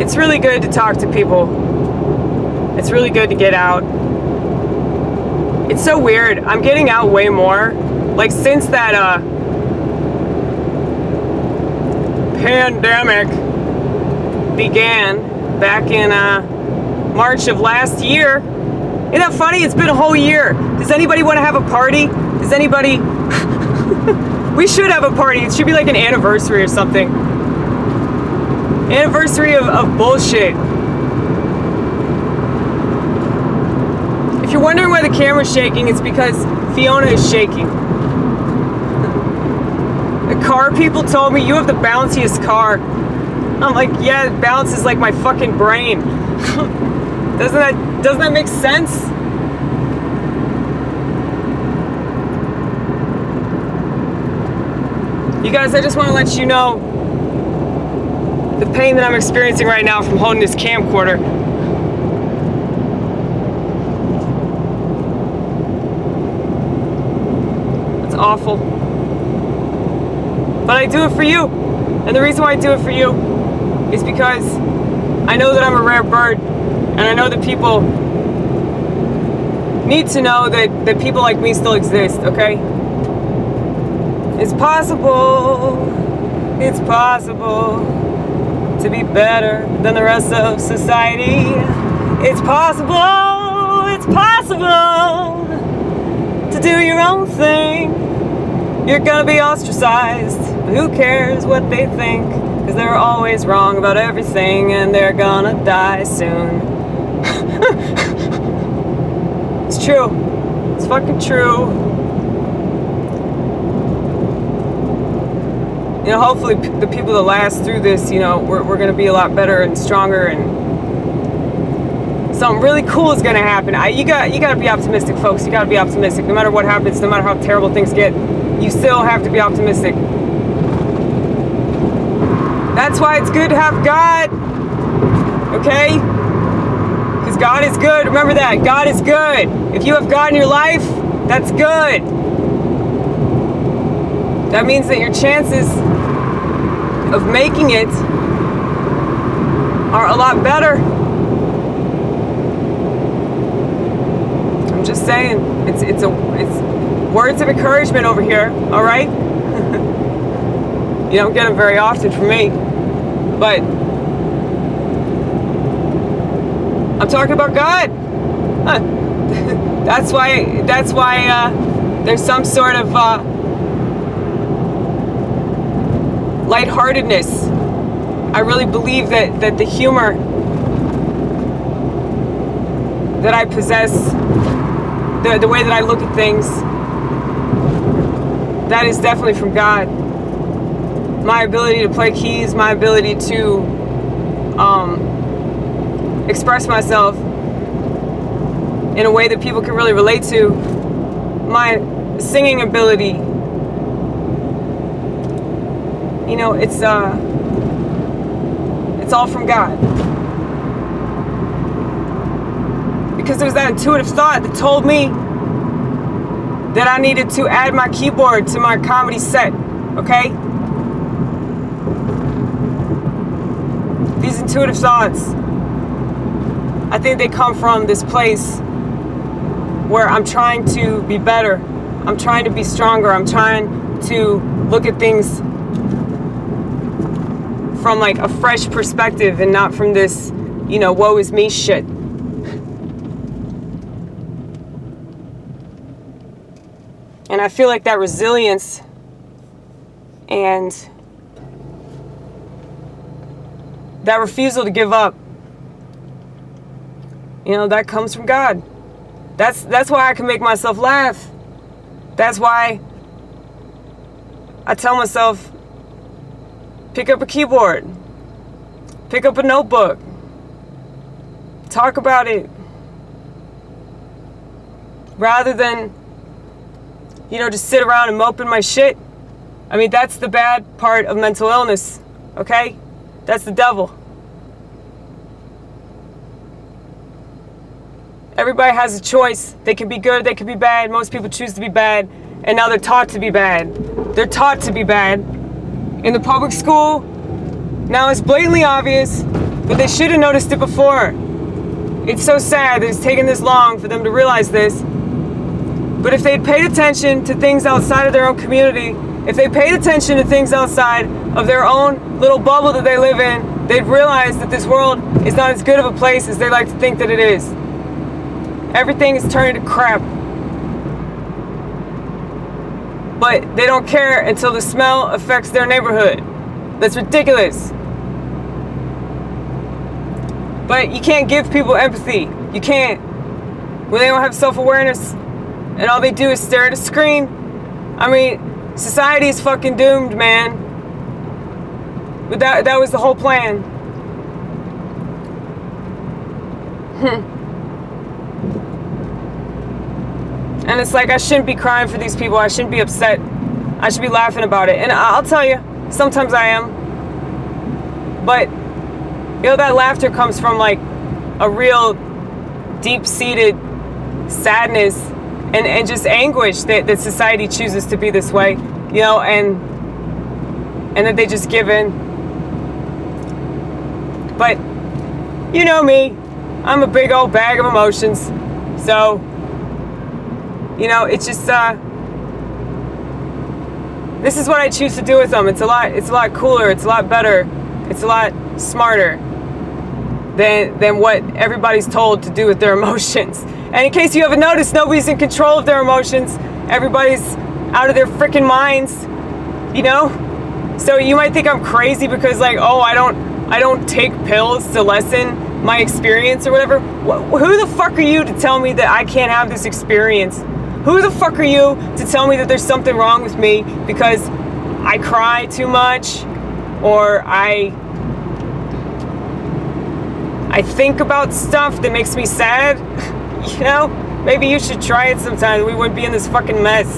it's really good to talk to people. It's really good to get out. It's so weird. I'm getting out way more. Like since that pandemic began back in March of last year. Isn't that funny? It's been a whole year. Does anybody want to have a party? Does anybody... We should have a party. It should be like an anniversary or something. Anniversary of bullshit. If you're wondering why the camera's shaking, it's because Fiona is shaking. The car people told me, you have the bounciest car. I'm like, yeah, bounce is like my fucking brain. Doesn't that make sense? You guys, I just want to let you know the pain that I'm experiencing right now from holding this camcorder. It's awful. But I do it for you. And the reason why I do it for you is because I know that I'm a rare bird. And I know that people need to know that people like me still exist, okay? It's possible to be better than the rest of society. It's possible to do your own thing. You're gonna be ostracized, but who cares what they think? Because they're always wrong about everything and they're gonna die soon. It's true. It's fucking true. You know, hopefully the people that last through this, you know, we're going to be a lot better and stronger, and something really cool is going to happen. You got to be optimistic, folks. You got to be optimistic. No matter what happens, no matter how terrible things get, you still have to be optimistic. That's why it's good to have God. Okay? Because God is good. Remember that. God is good. If you have God in your life, that's good. That means that your chances of making it are a lot better. I'm just saying, it's words of encouragement over here, all right? You don't get them very often from me, but I'm talking about God. That's why there's some sort of lightheartedness. I really believe that the humor that I possess, the way that I look at things, that is definitely from God. My ability to play keys, my ability to express myself in a way that people can really relate to, my singing ability, you know, it's all from God. Because there was that intuitive thought that told me that I needed to add my keyboard to my comedy set, okay? These intuitive thoughts, I think they come from this place where I'm trying to be better. I'm trying to be stronger. I'm trying to look at things from like a fresh perspective and not from this, you know, woe is me shit. And I feel like that resilience and that refusal to give up, you know, that comes from God. That's why I can make myself laugh. That's why I tell myself, pick up a keyboard, pick up a notebook, talk about it, rather than, you know, just sit around and mope in my shit. I mean, that's the bad part of mental illness, okay? That's the devil. Everybody has a choice. They can be good, they can be bad. Most people choose to be bad, and now they're taught to be bad. They're taught to be bad. In the public school, now it's blatantly obvious But they should have noticed it before. It's so sad that it's taken this long for them to realize this. But if they'd paid attention to things outside of their own community, if they paid attention to things outside of their own little bubble that they live in, they'd realize that this world is not as good of a place as they like to think that it is. Everything is turning to crap. But they don't care until the smell affects their neighborhood. That's ridiculous. But you can't give people empathy. You can't. When they don't have self-awareness and all they do is stare at a screen. I mean, society is fucking doomed, man. But that was the whole plan. And it's like, I shouldn't be crying for these people. I shouldn't be upset. I should be laughing about it. And I'll tell you, sometimes I am. But, you know, that laughter comes from like a real deep-seated sadness and just anguish that society chooses to be this way, you know, and that they just give in. But, you know me, I'm a big old bag of emotions. So, you know, it's just, this is what I choose to do with them. It's a lot cooler, it's a lot better, it's a lot smarter than what everybody's told to do with their emotions. And in case you haven't noticed, nobody's in control of their emotions. Everybody's out of their freaking minds, you know? So you might think I'm crazy because like, oh, I don't take pills to lessen my experience or whatever. Who the fuck are you to tell me that I can't have this experience? Who the fuck are you to tell me that there's something wrong with me because I cry too much or I think about stuff that makes me sad? You know, maybe you should try it sometime. We wouldn't be in this fucking mess.